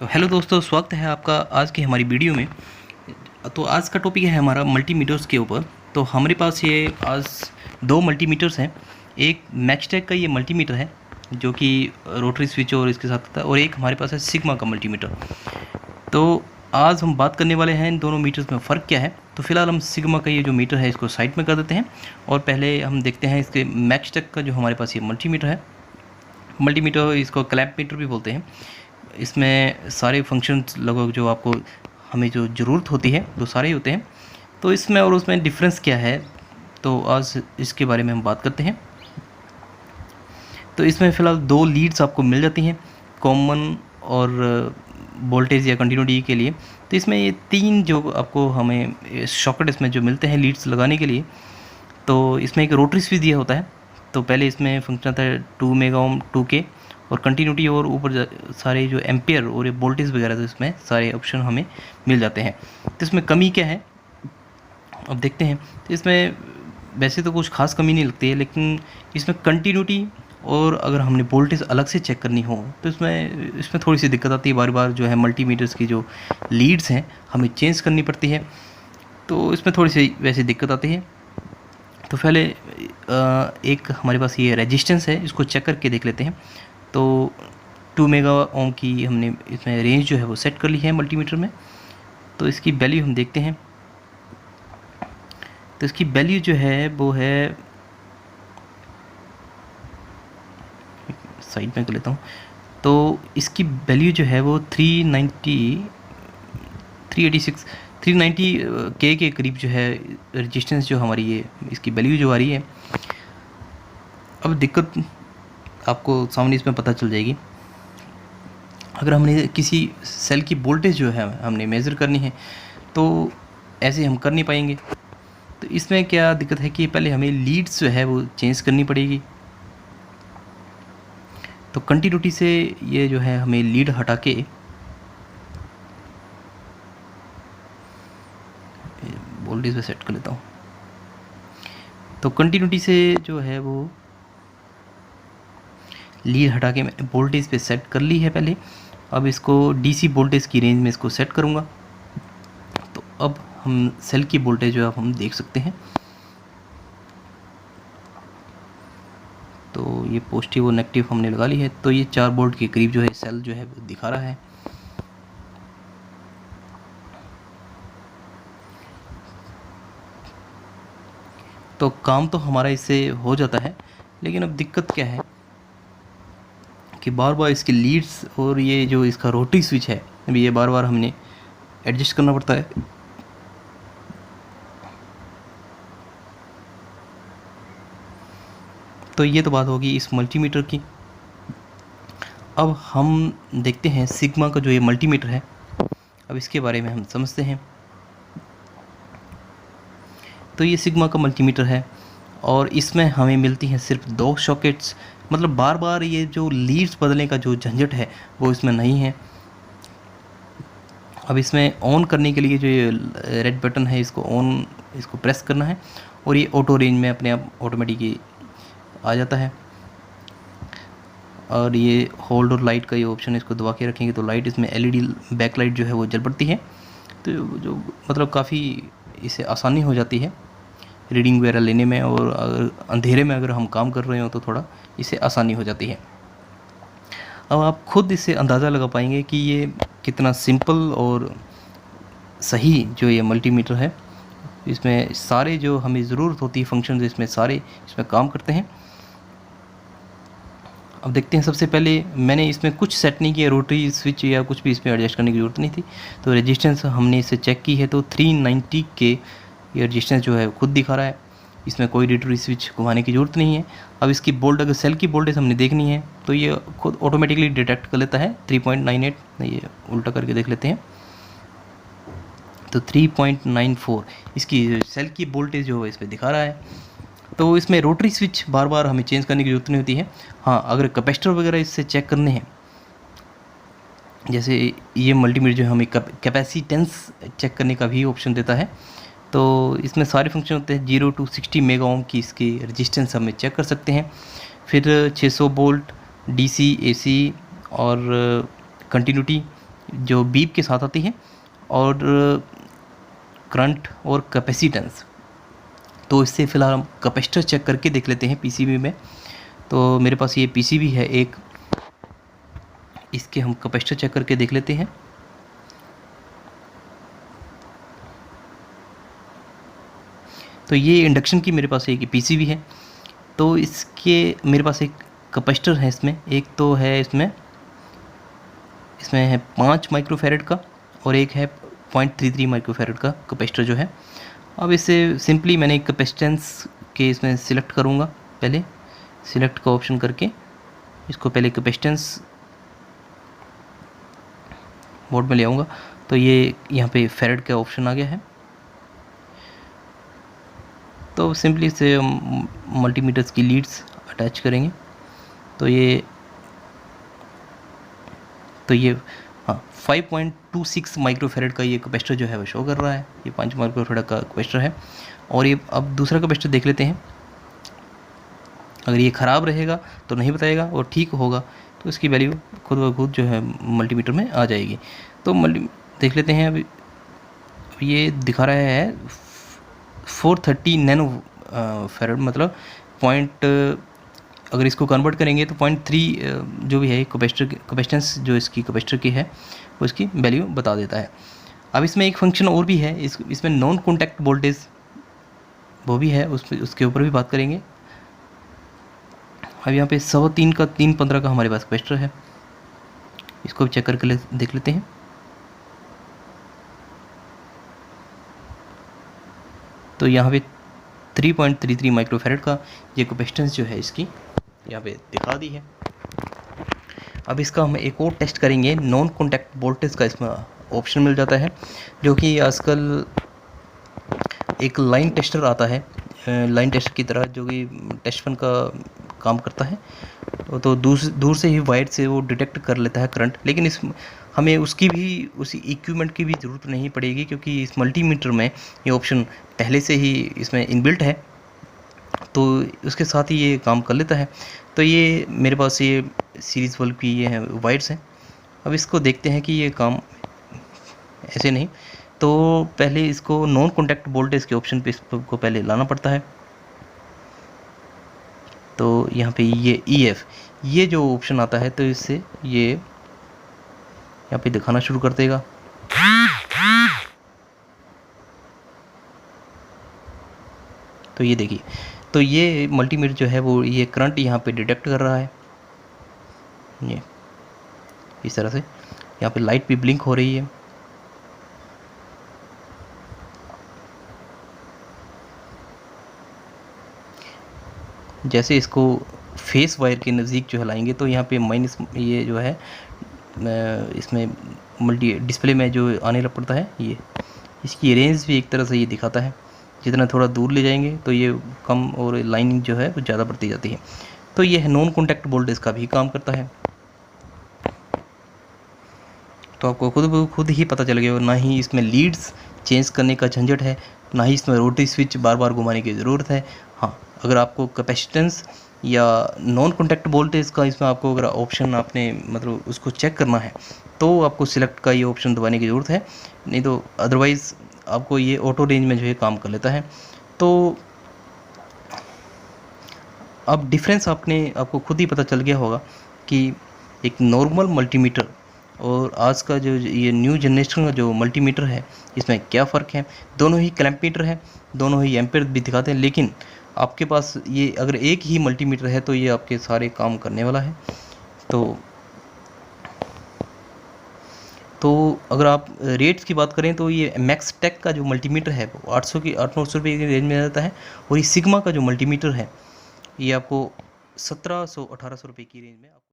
तो हेलो दोस्तों, स्वागत है आपका आज की हमारी वीडियो में। तो आज का टॉपिक है हमारा मल्टीमीटर्स के ऊपर। तो हमारे पास ये आज दो मल्टीमीटर्स हैं। एक मैक्सटेक का ये मल्टीमीटर है जो कि रोटरी स्विच और इसके साथ आता है, और एक हमारे पास है सिग्मा का मल्टीमीटर। तो आज हम बात करने वाले हैं इन दोनों मीटर्स में फ़र्क क्या है। तो फिलहाल हम सिग्मा का ये जो मीटर है इसको साइड में कर देते हैं, और पहले हम देखते हैं इसके मैक्सटेक का जो हमारे पास ये मल्टीमीटर है। मल्टीमीटर इसको क्लैंप मीटर भी बोलते हैं। इसमें सारे फंक्शंस लगभग जो आपको हमें जो ज़रूरत होती है वो सारे ही होते हैं। तो इसमें और उसमें डिफरेंस क्या है, तो आज इसके बारे में हम बात करते हैं। तो इसमें फ़िलहाल दो लीड्स आपको मिल जाती हैं कॉमन और वोल्टेज या कंटिन्यूटी के लिए। तो इसमें ये तीन जो आपको हमें सॉकेट इसमें जो मिलते हैं लीड्स लगाने के लिए, तो इसमें एक रोटरी स्विच दिया होता है। तो पहले इसमें फंक्शन आता है 2 मेगा ओम 2K और कंटिन्यूटी, और ऊपर सारे जो एम्पियर और ये वोल्टेज वगैरह, तो इसमें सारे ऑप्शन हमें मिल जाते हैं। तो इसमें कमी क्या है अब देखते हैं। तो इसमें वैसे तो कुछ खास कमी नहीं लगती है, लेकिन इसमें कंटिन्यूटी और अगर हमने वोल्टेज अलग से चेक करनी हो तो इसमें थोड़ी सी दिक्कत आती है। बार बार जो है मल्टीमीटर्स की जो लीड्स हैं हमें चेंज करनी पड़ती है, तो इसमें थोड़ी सी वैसे दिक्कत आती है। तो पहले एक हमारे पास ये रेजिस्टेंस है, इसको चेक करके देख लेते हैं। तो 2 मेगा ओम की हमने इसमें रेंज जो है वो सेट कर ली है मल्टीमीटर में। तो इसकी वैल्यू हम देखते हैं। तो इसकी वैल्यू जो है वो है, साइड में कर लेता हूँ। तो इसकी वैल्यू जो है वो 390 के करीब जो है रेजिस्टेंस जो हमारी ये इसकी वैल्यू जो आ रही है। अब दिक्कत आपको सामने इसमें पता चल जाएगी। अगर हमने किसी सेल की वोल्टेज जो है हमने मेज़र करनी है तो ऐसे हम कर नहीं पाएंगे। तो इसमें क्या दिक्कत है कि पहले हमें लीड्स जो है वो चेंज करनी पड़ेगी। तो कंटिन्यूटी से ये जो है हमें लीड हटा के वोल्टेज पे सेट कर लेता हूँ। तो कंटिन्यूटी से जो है वो लीड हटा के मैंने वोल्टेज पे सेट कर ली है पहले। अब इसको डीसी वोल्टेज की रेंज में इसको सेट करूँगा। तो अब हम सेल की वोल्टेज जो है हम देख सकते हैं। तो ये पॉजिटिव और नेगेटिव हमने लगा ली है। तो ये 4 वोल्ट के करीब जो है सेल जो है वो दिखा रहा है। तो काम तो हमारा इससे हो जाता है, लेकिन अब दिक्कत क्या है कि बार बार इसके लीड्स और ये जो इसका रोटरी स्विच है, अभी ये बार बार हमने एडजस्ट करना पड़ता है। तो ये तो बात होगी इस मल्टीमीटर की। अब हम देखते हैं सिग्मा का जो ये मल्टीमीटर है, अब इसके बारे में हम समझते हैं। तो ये सिग्मा का मल्टीमीटर है और इसमें हमें मिलती हैं सिर्फ 2 सॉकेट्स। मतलब बार बार ये जो लीड्स बदलने का जो झंझट है वो इसमें नहीं है। अब इसमें ऑन करने के लिए जो ये रेड बटन है इसको प्रेस करना है, और ये ऑटो रेंज में अपने आप ऑटोमेटिकली आ जाता है। और ये होल्ड और लाइट का ये ऑप्शन है, इसको दबा के रखेंगे तो लाइट इसमें LED बैक लाइट जो है वो जल पड़ती है। तो जो मतलब काफ़ी इससे आसानी हो जाती है रीडिंग वगैरह लेने में, और अगर अंधेरे में अगर हम काम कर रहे हो तो थोड़ा इससे आसानी हो जाती है। अब आप खुद इससे अंदाज़ा लगा पाएंगे कि ये कितना सिंपल और सही जो ये मल्टीमीटर है। इसमें सारे जो हमें ज़रूरत होती है फंक्शन इसमें सारे इसमें काम करते हैं। अब देखते हैं। सबसे पहले मैंने इसमें कुछ सेट नहीं किया, रोटरी स्विच या कुछ भी इसमें एडजस्ट करने की ज़रूरत नहीं थी। तो रेजिस्टेंस हमने इसे चेक की है, तो 390 के ये रेजिस्टेंस जो है खुद दिखा रहा है। इसमें कोई रोटरी स्विच घुमाने की ज़रूरत नहीं है। अब इसकी बोल्ट अगर सेल की वोल्टेज हमने देखनी है तो ये खुद ऑटोमेटिकली डिटेक्ट कर लेता है 3.98। ये उल्टा करके देख लेते हैं। तो 3.94 इसकी सेल की वोल्टेज जो है इस पर दिखा रहा है। तो इसमें रोटरी स्विच बार बार हमें चेंज करने की ज़रूरत नहीं होती है। हाँ, अगर कैपेसिटर वगैरह इससे चेक करने हैं, जैसे ये मल्टीमीटर जो है हमें कैपेसिटेंस चेक करने का भी ऑप्शन देता है। तो इसमें सारे फंक्शन होते हैं। 0 to 60 मेगा ओम की इसकी रेजिस्टेंस हमें चेक कर सकते हैं। फिर 600 वोल्ट DC AC और कंटिन्यूटी जो बीप के साथ आती है, और करंट और कैपेसिटेंस। तो इससे फ़िलहाल हम कैपेसिटर चेक करके देख लेते हैं पीसीबी में। तो मेरे पास ये पीसीबी है एक, इसके हम कैपेसिटर चेक करके देख लेते हैं। तो ये इंडक्शन की मेरे पास एक पीसीबी है। तो इसके मेरे पास एक कैपेसिटर है इसमें, एक तो है इसमें है 5 माइक्रोफैरड का, और एक है 0.33 माइक्रोफैरड का कैपेसिटर जो है। अब इसे सिंपली मैंने कैपेसिटेंस के इसमें सिलेक्ट करूँगा, पहले सिलेक्ट का ऑप्शन करके इसको पहले कैपेसिटेंस मोड में ले आऊँगा। तो ये यहाँ पे फैरड का ऑप्शन आ गया है। तो सिंपली इसे हम मल्टीमीटर्स की लीड्स अटैच करेंगे। तो ये हाँ 5.26 माइक्रोफैरड का ये कैपेसिटर जो है वो शो कर रहा है। ये 5 माइक्रोफैरड का कैपेसिटर है। और ये अब दूसरा कैपेसिटर देख लेते हैं। अगर ये ख़राब रहेगा तो नहीं बताएगा, और ठीक होगा तो इसकी वैल्यू खुद ब खुद जो है मल्टीमीटर में आ जाएगी। तो देख लेते हैं। अभी ये दिखा रहा है 430 नैनो फैरड, मतलब पॉइंट, अगर इसको कन्वर्ट करेंगे तो 0.3 जो भी है कैपेसिटेंस जो इसकी कैपेसिटर की है वो इसकी वैल्यू बता देता है। अब इसमें एक फंक्शन और भी है, इसमें नॉन कॉन्टैक्ट वोल्टेज वो भी है, उसके ऊपर भी बात करेंगे। अब यहाँ पे 3.25 का 3.15 का हमारे पास कैपेसिटर है, इसको चेक करके देख लेते हैं। तो यहाँ पे 3.33 माइक्रोफैरड का ये कैपेसिटेंस जो है इसकी यहाँ पे दिखा दी है। अब इसका हम एक और टेस्ट करेंगे, नॉन कॉन्टैक्ट वोल्टेज का इसमें ऑप्शन मिल जाता है, जो कि आजकल एक लाइन टेस्टर आता है, लाइन टेस्टर की तरह, जो कि टेस्ट फन का काम करता है। तो दूर से ही वायर से वो डिटेक्ट कर लेता है करंट। लेकिन हमें उसी इक्विपमेंट की भी ज़रूरत नहीं पड़ेगी, क्योंकि इस मल्टीमीटर में ये ऑप्शन पहले से ही इसमें इनबिल्ट है, तो उसके साथ ही ये काम कर लेता है। तो ये मेरे पास ये सीरीज़ बल्ब की ये है वायर्स हैं। अब इसको देखते हैं कि ये काम ऐसे नहीं, तो पहले इसको नॉन कॉन्टैक्ट वोल्टेज के ऑप्शन पे इसको पहले लाना पड़ता है। तो यहाँ पे ये EF ये जो ऑप्शन आता है, तो इससे ये यहाँ पे दिखाना शुरू कर देगा। तो ये देखिए, तो ये मल्टीमीटर जो है वो ये करंट यहाँ पे डिटेक्ट कर रहा है। ये इस तरह से यहाँ पे लाइट भी ब्लिंक हो रही है। जैसे इसको फेस वायर के नज़दीक जो है लाएंगे, तो यहाँ पे माइनस ये जो है इसमें मल्टी डिस्प्ले में जो आने लग पड़ता है, ये इसकी रेंज भी एक तरह से ये दिखाता है। जितना थोड़ा दूर ले जाएंगे तो ये कम, और लाइनिंग जो है वो ज़्यादा बढ़ती जाती है। तो ये नॉन कॉन्टैक्ट वोल्टेज का भी काम करता है। तो आपको खुद ही पता चल गया, ना ही इसमें लीड्स चेंज करने का झंझट है, ना ही इसमें रोटरी स्विच बार बार घुमाने की ज़रूरत है। हाँ, अगर आपको कैपेसिटेंस या नॉन कॉन्टैक्ट वोल्टेज का इसमें आपको अगर ऑप्शन आपने मतलब उसको चेक करना है, तो आपको सिलेक्ट का ये ऑप्शन दबाने की ज़रूरत है, नहीं तो अदरवाइज़ आपको ये ऑटो रेंज में जो है काम कर लेता है। तो अब डिफरेंस आपको खुद ही पता चल गया होगा कि एक नॉर्मल मल्टीमीटर और आज का जो ये न्यू जनरेशन का जो मल्टीमीटर है, इसमें क्या फ़र्क है। दोनों ही क्लैंप मीटर है, दोनों ही एम्पेयर भी दिखाते हैं, लेकिन आपके पास ये अगर एक ही मल्टीमीटर है तो ये आपके सारे काम करने वाला है। तो अगर आप रेट्स की बात करें, तो ये मैक्स टेक का जो मल्टीमीटर है वो 800 रुपये की रेंज में रहता है, और ये सिग्मा का जो मल्टीमीटर है ये आपको 1700-1800 रुपये की रेंज में